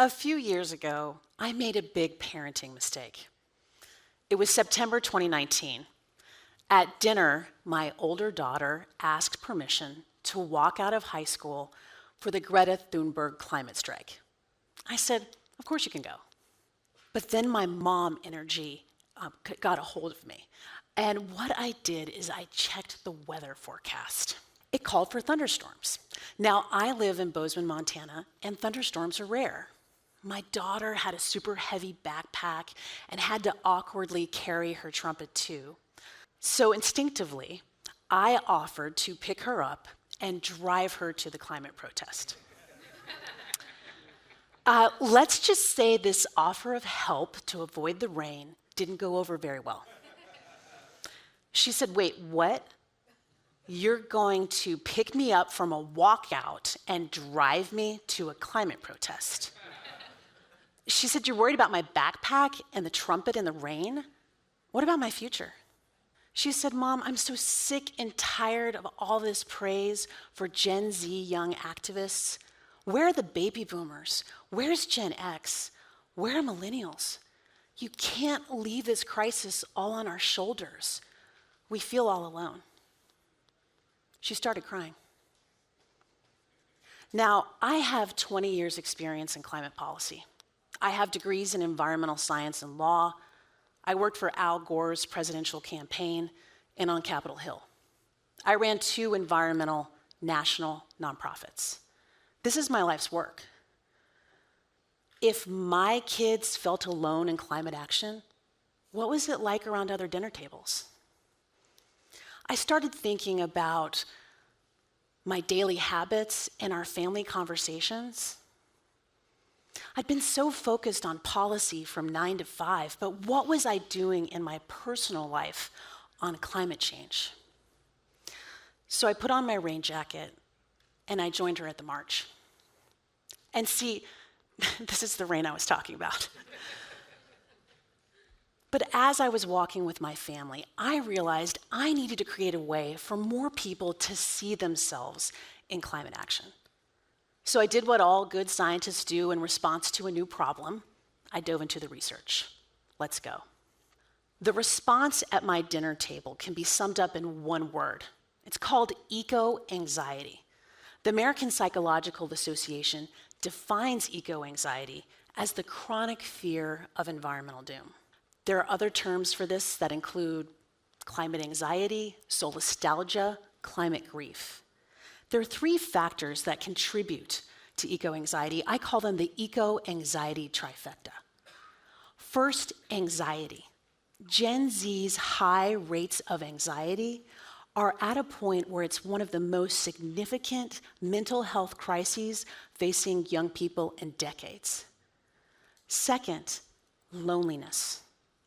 A few years ago, I made a big parenting mistake. It was September 2019. At dinner, my older daughter asked permission to walk out of high school for the Greta Thunberg climate strike. I said, of course you can go. But then my mom energy got a hold of me. And what I did is I checked the weather forecast. It called for thunderstorms. Now, I live in Bozeman, Montana, and thunderstorms are rare. My daughter had a super heavy backpack and had to awkwardly carry her trumpet too. So instinctively, I offered to pick her up and drive her to the climate protest. Let's just say this offer of help to avoid the rain didn't go over very well. She said, wait, what? You're going to pick me up from a walkout and drive me to a climate protest? She said, you're worried about my backpack and the trumpet in the rain? What about my future? She said, Mom, I'm so sick and tired of all this praise for Gen Z young activists. Where are the baby boomers? Where's Gen X? Where are millennials? You can't leave this crisis all on our shoulders. We feel all alone. She started crying. Now, I have 20 years experience in climate policy. I have degrees in environmental science and law. I worked for Al Gore's presidential campaign and on Capitol Hill. I ran 2 environmental national nonprofits. This is my life's work. If my kids felt alone in climate action, what was it like around other dinner tables? I started thinking about my daily habits and our family conversations. I'd been so focused on policy from 9 to 5, but what was I doing in my personal life on climate change? So I put on my rain jacket and I joined her at the march. And see, this is the rain I was talking about. But as I was walking with my family, I realized I needed to create a way for more people to see themselves in climate action. So I did what all good scientists do in response to a new problem. I dove into the research. Let's go. The response at my dinner table can be summed up in one word. It's called eco-anxiety. The American Psychological Association defines eco-anxiety as the chronic fear of environmental doom. There are other terms for this that include climate anxiety, solastalgia, climate grief. There are 3 factors that contribute to eco-anxiety. I call them the eco-anxiety trifecta. First, anxiety. Gen Z's high rates of anxiety are at a point where it's one of the most significant mental health crises facing young people in decades. Second, loneliness.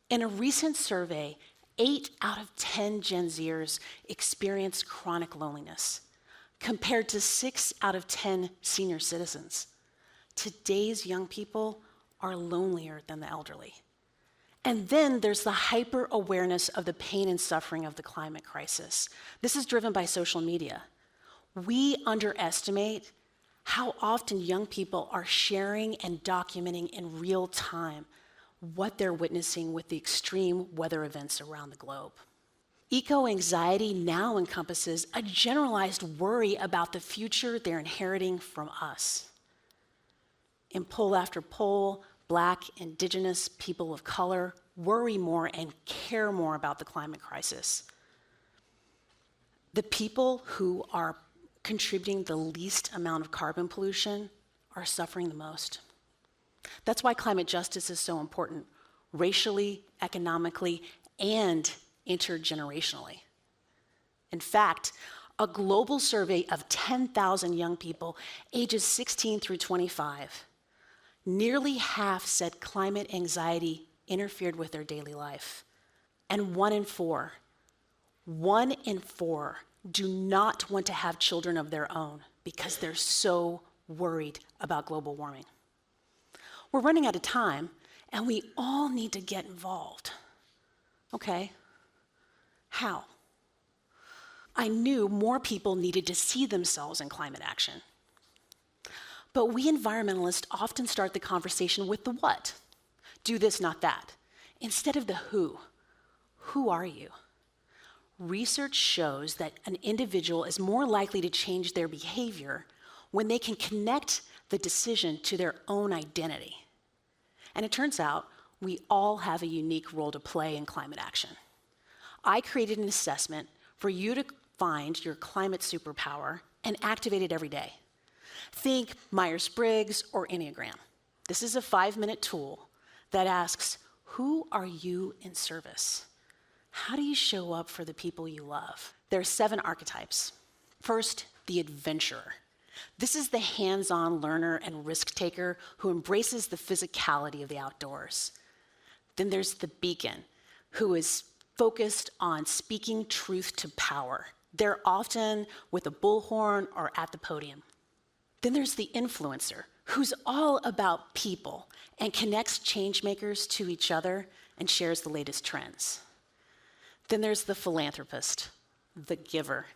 In a recent survey, 8 out of 10 Gen Zers experience chronic loneliness, compared to 6 out of 10 senior citizens. Today's young people are lonelier than the elderly. And then there's the hyper-awareness of the pain and suffering of the climate crisis. This is driven by social media. We underestimate how often young people are sharing and documenting in real time what they're witnessing with the extreme weather events around the globe. Eco-anxiety now encompasses a generalized worry about the future they're inheriting from us. In poll after poll, Black, Indigenous, people of color worry more and care more about the climate crisis. The people who are contributing the least amount of carbon pollution are suffering the most. That's why climate justice is so important, racially, economically, and intergenerationally. In fact, a global survey of 10,000 young people ages 16 through 25, nearly half said climate anxiety interfered with their daily life. And 1 in 4 do not want to have children of their own because they're so worried about global warming. We're running out of time, and we all need to get involved. Okay, how? I knew more people needed to see themselves in climate action. But we environmentalists often start the conversation with the what. Do this, not that. Instead of the who. Who are you? Research shows that an individual is more likely to change their behavior when they can connect the decision to their own identity. And it turns out we all have a unique role to play in climate action. I created an assessment for you to find your climate superpower and activate it every day. Think Myers-Briggs or Enneagram. This is a 5-minute tool that asks, who are you in service? How do you show up for the people you love? There are 7 archetypes. First, the adventurer. This is the hands-on learner and risk taker who embraces the physicality of the outdoors. Then there's the beacon, who is focused on speaking truth to power. They're often with a bullhorn or at the podium. Then there's the influencer, who's all about people and connects changemakers to each other and shares the latest trends. Then there's the philanthropist, the giver.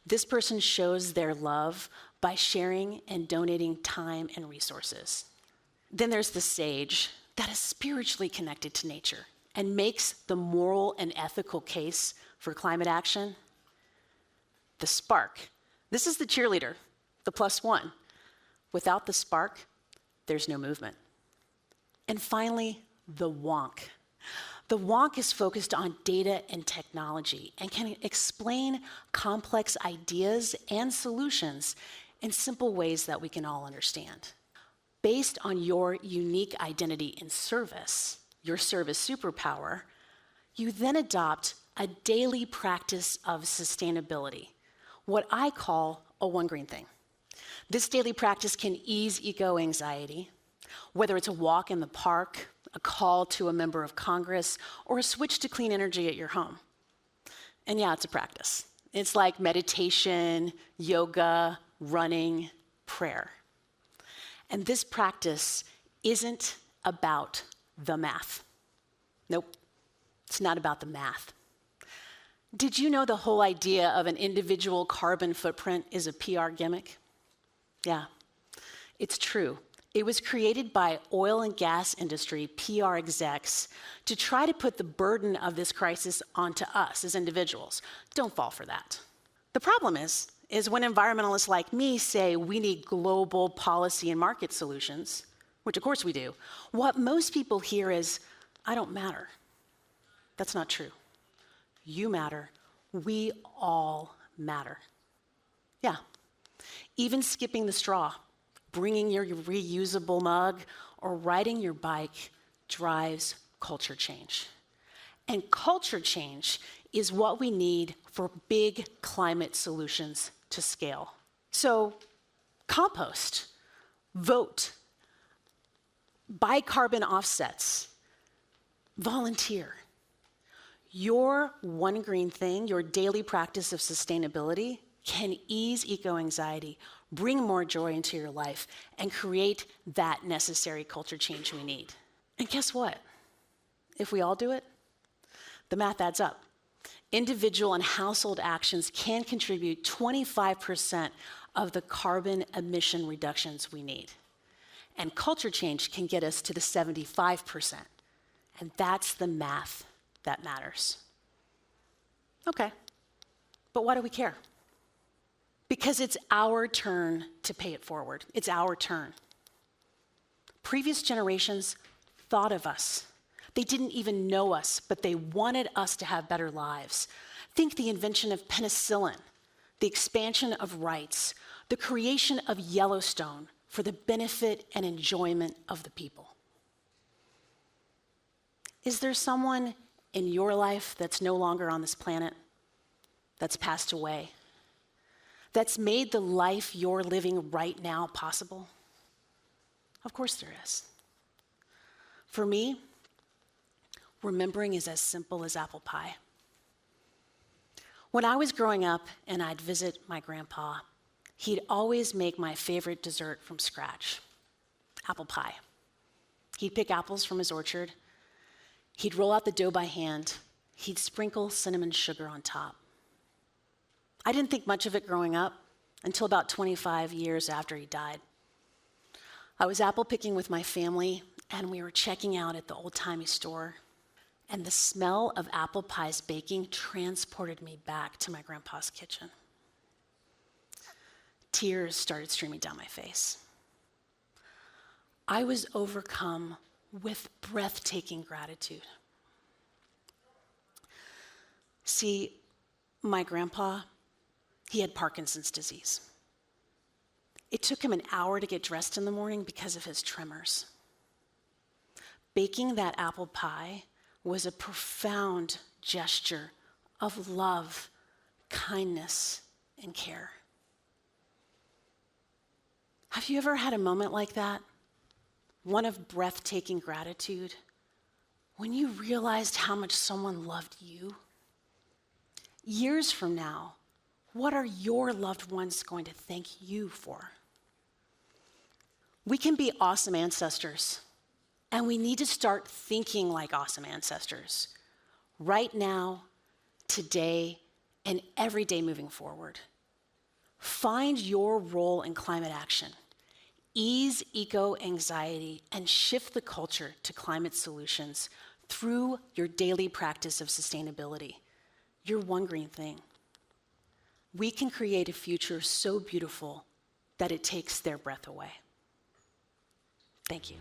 This person shows their love by sharing and donating time and resources. Then there's the sage that is spiritually connected to nature and makes the moral and ethical case for climate action. The spark. This is the cheerleader, the +1. Without the spark, there's no movement. And finally, the wonk. The wonk is focused on data and technology and can explain complex ideas and solutions in simple ways that we can all understand. Based on your unique identity in service, your service superpower, you then adopt a daily practice of sustainability, what I call a one green thing. This daily practice can ease eco-anxiety, whether it's a walk in the park, a call to a member of Congress, or a switch to clean energy at your home. And yeah, it's a practice. It's like meditation, yoga, running, prayer. And this practice isn't about the math. Nope, it's not about the math. Did you know the whole idea of an individual carbon footprint is a PR gimmick? Yeah, it's true. It was created by oil and gas industry PR execs to try to put the burden of this crisis onto us as individuals. Don't fall for that. The problem is when environmentalists like me say we need global policy and market solutions, which of course we do, what most people hear is, I don't matter. That's not true. You matter. We all matter. Yeah. Even skipping the straw, bringing your reusable mug, or riding your bike drives culture change. And culture change is what we need for big climate solutions to scale. So compost, vote, buy carbon offsets, volunteer. Your one green thing, your daily practice of sustainability, can ease eco-anxiety, bring more joy into your life, and create that necessary culture change we need. And guess what? If we all do it, the math adds up. Individual and household actions can contribute 25% of the carbon emission reductions we need. And culture change can get us to the 75%. And that's the math that matters. Okay, but why do we care? Because it's our turn to pay it forward. It's our turn. Previous generations thought of us. They didn't even know us, but they wanted us to have better lives. Think the invention of penicillin, the expansion of rights, the creation of Yellowstone for the benefit and enjoyment of the people. Is there someone in your life that's no longer on this planet, that's passed away, that's made the life you're living right now possible? Of course there is. For me, remembering is as simple as apple pie. When I was growing up and I'd visit my grandpa, he'd always make my favorite dessert from scratch, apple pie. He'd pick apples from his orchard. He'd roll out the dough by hand. He'd sprinkle cinnamon sugar on top. I didn't think much of it growing up until about 25 years after he died. I was apple picking with my family, and we were checking out at the old-timey store, and the smell of apple pies baking transported me back to my grandpa's kitchen. Tears started streaming down my face. I was overcome with breathtaking gratitude. See, my grandpa, he had Parkinson's disease. It took him an hour to get dressed in the morning because of his tremors. Baking that apple pie was a profound gesture of love, kindness, and care. Have you ever had a moment like that? One of breathtaking gratitude, when you realized how much someone loved you? Years from now, what are your loved ones going to thank you for? We can be awesome ancestors, and we need to start thinking like awesome ancestors right now, today, and every day moving forward. Find your role in climate action. Ease eco-anxiety and shift the culture to climate solutions through your daily practice of sustainability. Your one green thing. We can create a future so beautiful that it takes their breath away. Thank you.